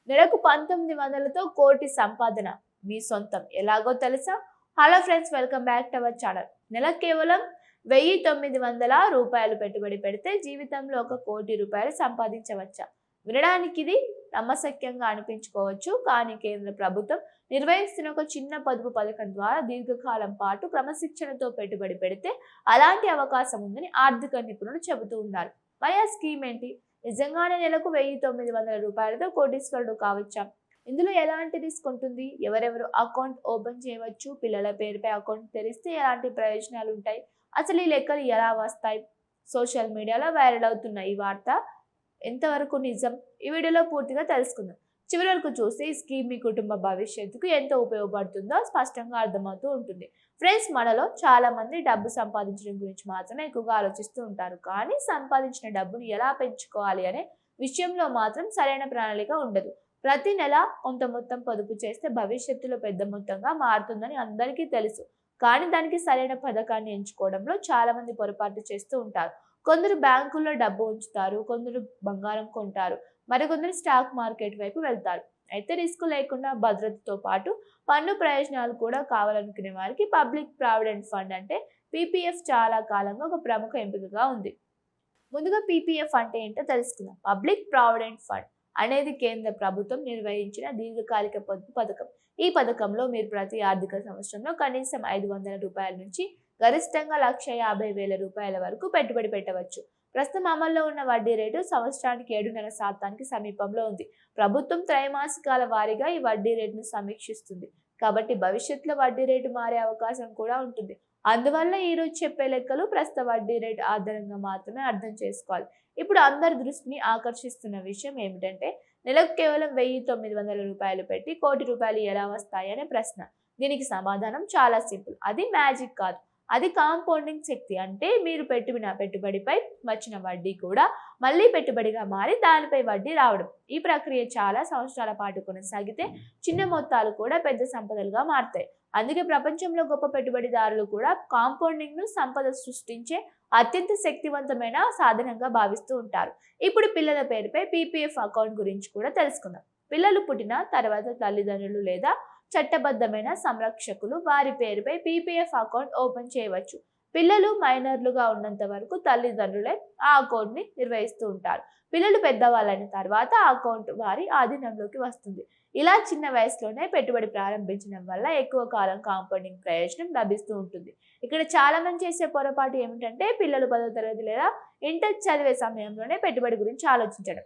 నెలకు 1900తో కోటి సంపాదన మీ సొంతం ఎలాగో తెలుసా? Hello friends, welcome back to our channel. నెలకు కేవలం 1900 రూపాయలు పెట్టుబడి పెడితే జీవితంలో 1 కోటి రూపాయలు సంపాదించవచ్చా? వినడానికి ఇది నమ్మశక్యంగా అనిపించుకోవచ్చు, కానీ కేంద్ర ప్రభుత్వం నిర్వహిస్తున్న ఒక చిన్న పొదుపు పథకం ద్వారా దీర్ఘకాలం పాటు క్రమశిక్షణతో పెట్టుబడి పెడితే అలాంటి అవకాశం ఉందని ఆర్థిక నిపుణులు చెబుతూ ఉన్నారు. మరి ఆ స్కీమ్ ఏంటి? నిజంగానే నెలకు 1900 రూపాయలతో కోటీశ్వరుడు కావచ్చా? ఇందులో ఎలాంటి రిస్క్ ఉంటుంది? ఎవరెవరు అకౌంట్ ఓపెన్ చేయవచ్చు? పిల్లల పేరుపై అకౌంట్ తెరిస్తే ఎలాంటి ప్రయోజనాలు ఉంటాయి? అసలు ఈ లెక్కలు ఎలా వస్తాయి? సోషల్ మీడియాలో వైరల్ అవుతున్న ఈ వార్త ఎంతవరకు నిజం? ఈ వీడియోలో పూర్తిగా తెలుసుకుందాం. చివరి వరకు చూస్తే ఈ స్కీమ్ మీ కుటుంబ భవిష్యత్తుకు ఎంత ఉపయోగపడుతుందో స్పష్టంగా అర్థమవుతూ ఉంటుంది. ఫ్రెండ్స్, మనలో చాలా మంది డబ్బు సంపాదించడం గురించి మాత్రమే ఎక్కువగా ఆలోచిస్తూ ఉంటారు, కానీ సంపాదించిన డబ్బును ఎలా పెంచుకోవాలి అనే విషయంలో మాత్రం సరైన ప్రణాళిక ఉండదు. ప్రతి నెల కొంత మొత్తం పొదుపు చేస్తే భవిష్యత్తులో పెద్ద మొత్తంగా మారుతుందని అందరికీ తెలుసు, కానీ దానికి సరైన పథకాన్ని ఎంచుకోవడంలో చాలా మంది పొరపాటు చేస్తూ ఉంటారు. కొందరు బ్యాంకుల్లో డబ్బు ఉంచుతారు, కొందరు బంగారం కొంటారు, మరికొందరు స్టాక్ మార్కెట్ వైపు వెళ్తారు. అయితే రిస్క్ లేకుండా భద్రతతో పాటు పన్ను ప్రయోజనాలు కూడా కావాలనుకునే వారికి పబ్లిక్ ప్రావిడెంట్ ఫండ్ అంటే పీపీఎఫ్ చాలా కాలంగా ఒక ప్రముఖ ఎంపికగా ఉంది. ముందుగా పీపీఎఫ్ అంటే ఏంటో తెలుసుకుందాం. పబ్లిక్ ప్రావిడెంట్ ఫండ్ అనేది కేంద్ర ప్రభుత్వం నిర్వహించిన దీర్ఘకాలిక పొదుపు పథకం. ఈ పథకంలో మీరు ప్రతి ఆర్థిక సంవత్సరంలో కనీసం 500 రూపాయల నుంచి గరిష్టంగా 1,50,000 రూపాయల వరకు పెట్టుబడి పెట్టవచ్చు. ప్రస్తుతం అమల్లో ఉన్న వడ్డీ రేటు సంవత్సరానికి 7.5% సమీపంలో ఉంది. ప్రభుత్వం త్రైమాసికాల వారీగా ఈ వడ్డీ రేటును సమీక్షిస్తుంది, కాబట్టి భవిష్యత్తులో వడ్డీ రేటు మారే అవకాశం కూడా ఉంటుంది. అందువల్ల ఈ రోజు చెప్పే లెక్కలు ప్రస్తుత వడ్డీ రేటు ఆధారంగా మాత్రమే అర్థం చేసుకోవాలి. ఇప్పుడు అందరి దృష్టిని ఆకర్షిస్తున్న విషయం ఏమిటంటే, నెలకు కేవలం 1900 రూపాయలు పెట్టి కోటి రూపాయలు ఎలా వస్తాయి అనే ప్రశ్న. దీనికి సమాధానం చాలా సింపుల్. అది మ్యాజిక్ కాదు, అది కాంపౌండింగ్ శక్తి. అంటే మీరు పెట్టిన పెట్టుబడిపై వచ్చిన వడ్డీ కూడా మళ్ళీ పెట్టుబడిగా మారి దానిపై వడ్డీ రావడం. ఈ ప్రక్రియ చాలా సంవత్సరాల పాటు కొనసాగితే చిన్న మొత్తాలు కూడా పెద్ద సంపదలుగా మారుతాయి. అందుకే ప్రపంచంలో గొప్ప పెట్టుబడిదారులు కూడా కాంపౌండింగ్ ను సంపద సృష్టించే అత్యంత శక్తివంతమైన సాధనంగా భావిస్తూ ఉంటారు. ఇప్పుడు పిల్లల పేరుపై పీపీఎఫ్ అకౌంట్ గురించి కూడా తెలుసుకుందాం. పిల్లలు పుట్టిన తర్వాత తల్లిదండ్రులు లేదా చట్టబద్ధమైన సంరక్షకులు వారి పేరుపై పీపీఎఫ్ అకౌంట్ ఓపెన్ చేయవచ్చు. పిల్లలు మైనర్లుగా ఉన్నంత వరకు తల్లిదండ్రులే ఆ అకౌంట్ ని నిర్వహిస్తూ ఉంటారు. పిల్లలు పెద్దవాళ్ళైన తర్వాత ఆ అకౌంట్ వారి ఆధీనంలోకి వస్తుంది. ఇలా చిన్న వయసులోనే పెట్టుబడి ప్రారంభించడం వల్ల ఎక్కువ కాలం కాంపౌండింగ్ ప్రయోజనం లభిస్తూ ఉంటుంది. ఇక్కడ చాలా మంది చేసే పొరపాటు ఏమిటంటే, పిల్లలు 10వ తరగతి లేదా ఇంటర్ చదివే సమయంలోనే పెట్టుబడి గురించి ఆలోచించడం.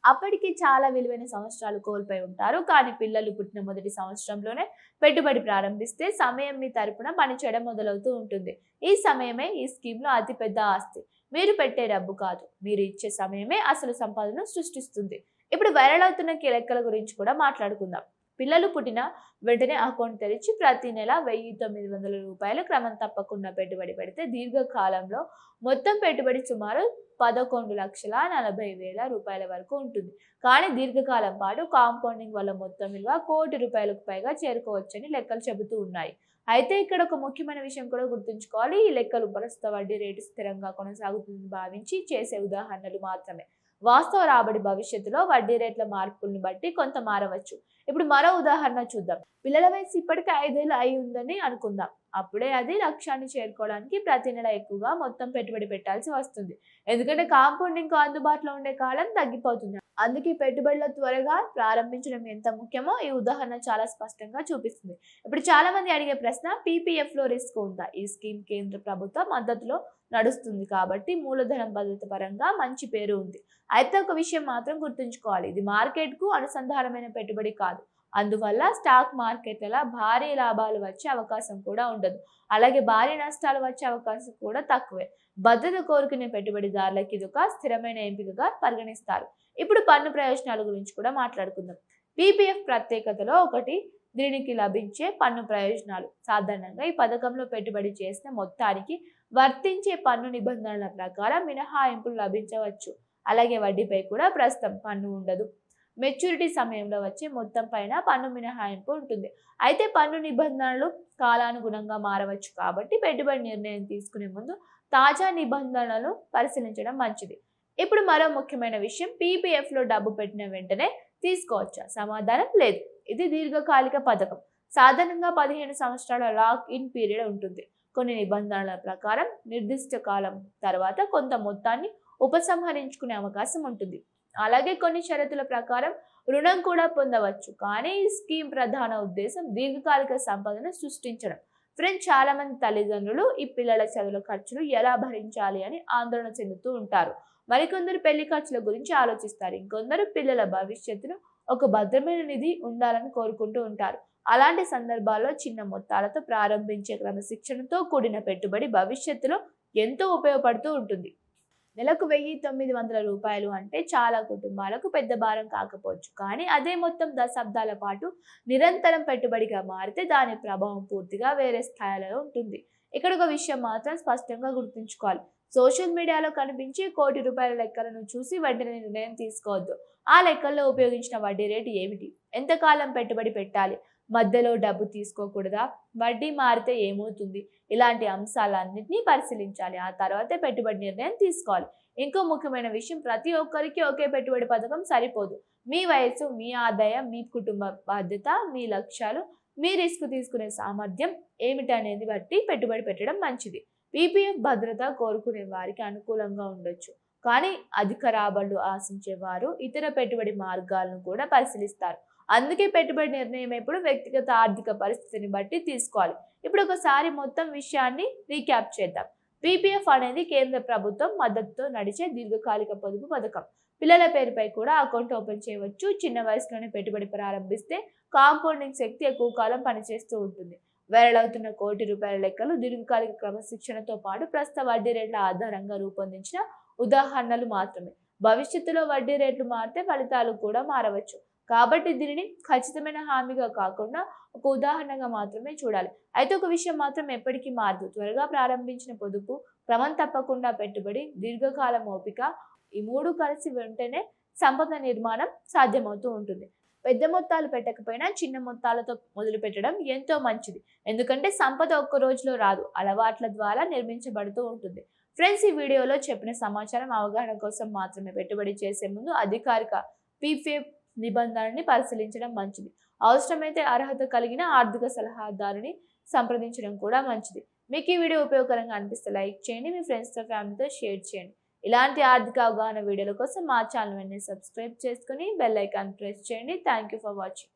అప్పటికి చాలా విలువైన సంవత్సరాలు కోల్పోయి ఉంటారు. కానీ పిల్లలు పుట్టిన మొదటి సంవత్సరంలోనే పెట్టుబడి ప్రారంభిస్తే సమయం మీ తరపున పనిచేయడం మొదలవుతూ ఉంటుంది. ఈ సమయమే ఈ స్కీమ్లో అతిపెద్ద ఆస్తి. మీరు పెట్టే డబ్బు కాదు, మీరు ఇచ్చే సమయమే అసలు సంపాదన సృష్టిస్తుంది. ఇప్పుడు వైరల్ అవుతున్న లెక్కల గురించి కూడా మాట్లాడుకుందాం. పిల్లలు పుట్టిన వెంటనే అకౌంట్ తెరిచి ప్రతి నెల 1900 రూపాయలు క్రమం తప్పకుండా పెట్టుబడి పెడితే దీర్ఘకాలంలో మొత్తం పెట్టుబడి సుమారు 11,40,000 రూపాయల వరకు ఉంటుంది. కానీ దీర్ఘకాలం పాటు కాంపౌండింగ్ వల్ల మొత్తం విలువ 1 కోటి రూపాయలకు పైగా చేరుకోవచ్చని లెక్కలు చెబుతూ ఉన్నాయి. అయితే ఇక్కడ ఒక ముఖ్యమైన విషయం కూడా గుర్తుంచుకోవాలి. ఈ లెక్కలు ప్రస్తుత వడ్డీ రేటు స్థిరంగా కొనసాగుతుందని భావించి చేసే ఉదాహరణలు మాత్రమే. వాస్తవ రాబడి భవిష్యత్తులో వడ్డీ రేట్ల మార్పులను బట్టి కొంత మారవచ్చు. ఇప్పుడు మరో ఉదాహరణ చూద్దాం. పిల్లల వయసు ఇప్పటికీ 5 ఏళ్ళు అయి ఉందని అనుకుందాం. అప్పుడే అది లక్ష్యాన్ని చేరుకోవడానికి ప్రతి నెల ఎక్కువగా మొత్తం పెట్టుబడి పెట్టాల్సి వస్తుంది, ఎందుకంటే కాంపౌండింగ్ అందుబాటులో ఉండే కాలం తగ్గిపోతుంది. అందుకే పెట్టుబడులు త్వరగా ప్రారంభించడం ఎంత ముఖ్యమో ఈ ఉదాహరణ చాలా స్పష్టంగా చూపిస్తుంది. ఇప్పుడు చాలా మంది అడిగే ప్రశ్న, పీపీఎఫ్ లో రిస్క్ ఉందా? ఈ స్కీమ్ కేంద్ర ప్రభుత్వ మద్దతులో నడుస్తుంది కాబట్టి మూలధనం భద్రత పరంగా మంచి పేరు ఉంది. అయితే ఒక విషయం మాత్రం గుర్తుంచుకోవాలి, ఇది మార్కెట్ కు అనుసంధానమైన పెట్టుబడి కాదు. అందువల్ల స్టాక్ మార్కెట్ల భారీ లాభాలు వచ్చే అవకాశం కూడా ఉండదు, అలాగే భారీ నష్టాలు వచ్చే అవకాశం కూడా తక్కువే. భద్రత కోరుకునే పెట్టుబడిదారులకి ఇది ఒక స్థిరమైన ఎంపికగా పరిగణిస్తారు. ఇప్పుడు పన్ను ప్రయోజనాల గురించి కూడా మాట్లాడుకుందాం. పీపీఎఫ్ ప్రత్యేకతలో ఒకటి దీనికి లభించే పన్ను ప్రయోజనాలు. సాధారణంగా ఈ పథకంలో పెట్టుబడి చేసిన మొత్తానికి వర్తించే పన్ను నిబంధనల ప్రకారం మినహాయింపులు లభించవచ్చు. అలాగే వడ్డీపై కూడా ప్రస్తుతం పన్ను ఉండదు. మెచ్యూరిటీ సమయంలో వచ్చే మొత్తం పైన పన్ను మినహాయింపు ఉంటుంది. అయితే పన్ను నిబంధనలు కాలానుగుణంగా మారవచ్చు, కాబట్టి పెట్టుబడి నిర్ణయం తీసుకునే ముందు తాజా నిబంధనలను పరిశీలించడం మంచిది. ఇప్పుడు మరో ముఖ్యమైన విషయం, పీపీఎఫ్ లో డబ్బు పెట్టిన వెంటనే తీసుకోవచ్చా? సమాధానం లేదు. ఇది దీర్ఘకాలిక పథకం. సాధారణంగా 15 సంవత్సరాల లాక్ ఇన్ పీరియడ్ ఉంటుంది. కొన్ని నిబంధనల ప్రకారం నిర్దిష్ట కాలం తర్వాత కొంత మొత్తాన్ని ఉపసంహరించుకునే అవకాశం ఉంటుంది. అలాగే కొన్ని షరతుల ప్రకారం రుణం కూడా పొందవచ్చు. కానీ ఈ స్కీమ్ ప్రధాన ఉద్దేశం దీర్ఘకాలిక సంపదను సృష్టించడం. ఫ్రెండ్స్, చాలా మంది తల్లిదండ్రులు ఈ పిల్లల చదువుల ఖర్చులు ఎలా భరించాలి అని ఆందోళన చెందుతూ ఉంటారు. మరికొందరు పెళ్లి ఖర్చుల గురించి ఆలోచిస్తారు. ఇంకొందరు పిల్లల భవిష్యత్తును ఒక భద్రమైన నిధి ఉండాలని కోరుకుంటూ ఉంటారు. అలాంటి సందర్భాల్లో చిన్న మొత్తాలతో ప్రారంభించే క్రమశిక్షణతో కూడిన పెట్టుబడి భవిష్యత్తులో ఎంతో ఉపయోగపడుతూ ఉంటుంది. నెలకు 1900 రూపాయలు అంటే చాలా కుటుంబాలకు పెద్ద భారం కాకపోవచ్చు. కానీ అదే మొత్తం దశాబ్దాల పాటు నిరంతరం పెట్టుబడిగా మారితే దాని ప్రభావం పూర్తిగా వేరే స్థాయిలో ఉంటుంది. ఇక్కడ ఒక విషయం మాత్రం స్పష్టంగా గుర్తుంచుకోవాలి. సోషల్ మీడియాలో కనిపించే కోటి రూపాయల లెక్కలను చూసి వెంటనే నిర్ణయం తీసుకోవద్దు. ఆ లెక్కల్లో ఉపయోగించిన వడ్డీ రేటు ఏమిటి? ఎంతకాలం పెట్టుబడి పెట్టాలి? మధ్యలో డబ్బు తీసుకోకూడదా? వడ్డీ మారితే ఏమవుతుంది? ఇలాంటి అంశాలన్నింటినీ పరిశీలించాలి. ఆ తర్వాతే పెట్టుబడి నిర్ణయం తీసుకోవాలి. ఇంకో ముఖ్యమైన విషయం, ప్రతి ఒక్కరికి ఒకే పెట్టుబడి పథకం సరిపోదు. మీ వయసు, మీ ఆదాయం, మీ కుటుంబ బాధ్యత, మీ లక్ష్యాలు, మీ రిస్క్ తీసుకునే సామర్థ్యం ఏమిటనేది బట్టి పెట్టుబడి పెట్టడం మంచిది. పీపీఎఫ్ భద్రత కోరుకునే వారికి అనుకూలంగా ఉండొచ్చు. కానీ అధిక రాబడులు ఆశించే వారు ఇతర పెట్టుబడి మార్గాలను కూడా పరిశీలిస్తారు. అందుకే పెట్టుబడి నిర్ణయం ఎప్పుడు వ్యక్తిగత ఆర్థిక పరిస్థితిని బట్టి తీసుకోవాలి. ఇప్పుడు ఒకసారి మొత్తం విషయాన్ని రీక్యాప్ చేద్దాం. పీపీఎఫ్ అనేది కేంద్ర ప్రభుత్వం మద్దతుతో నడిచే దీర్ఘకాలిక పొదుపు పథకం. పిల్లల పేరుపై కూడా అకౌంట్ ఓపెన్ చేయవచ్చు. చిన్న వయసులోనే పెట్టుబడి ప్రారంభిస్తే కాంపౌండింగ్ శక్తి ఎక్కువ కాలం పనిచేస్తూ ఉంటుంది. వేరళవుతున్న కోటి రూపాయల లెక్కలు దీర్ఘకాలిక క్రమశిక్షణతో పాటు ప్రస్తుత వడ్డీ రేట్ల ఆధారంగా రూపొందించిన ఉదాహరణలు మాత్రమే. భవిష్యత్తులో వడ్డీ రేట్లు మారితే ఫలితాలు కూడా మారవచ్చు. కాబట్టి దీనిని ఖచ్చితమైన హామీగా కాకుండా ఒక ఉదాహరణగా మాత్రమే చూడాలి. అయితే ఒక విషయం మాత్రం ఎప్పటికీ మారదు. త్వరగా ప్రారంభించిన పొదుపు, క్రమం తప్పకుండా పెట్టుబడి, దీర్ఘకాలం ఓపిక, ఈ మూడు కలిసి వెంటనే సంపద నిర్మాణం సాధ్యమవుతూ ఉంటుంది. పెద్ద మొత్తాలు పెట్టకపోయినా చిన్న మొత్తాలతో మొదలు పెట్టడం ఎంతో మంచిది. ఎందుకంటే సంపద ఒక్క రోజులో రాదు, అలవాట్ల ద్వారా నిర్మించబడుతూ ఉంటుంది. ఫ్రెండ్స్, ఈ వీడియోలో చెప్పిన సమాచారం అవగాహన కోసం మాత్రమే. పెట్టుబడి చేసే ముందు అధికారిక పీపీఎఫ్ నిబంధనల్ని పరిశీలించడం మంచిది. అవసరమైతే అర్హత కలిగిన ఆర్థిక సలహాదారుని సంప్రదించడం కూడా మంచిది. మీకు ఈ వీడియో ఉపయోగకరంగా అనిపిస్తే లైక్ చేయండి, మీ ఫ్రెండ్స్తో ఫ్యామిలీతో షేర్ చేయండి. ఇలాంటి ఆర్థిక అవగాహన వీడియోల కోసం మా ఛానల్ వెంటనే సబ్స్క్రైబ్ చేసుకుని బెల్ ఐకాన్ ప్రెస్ చేయండి. Thank you for watching.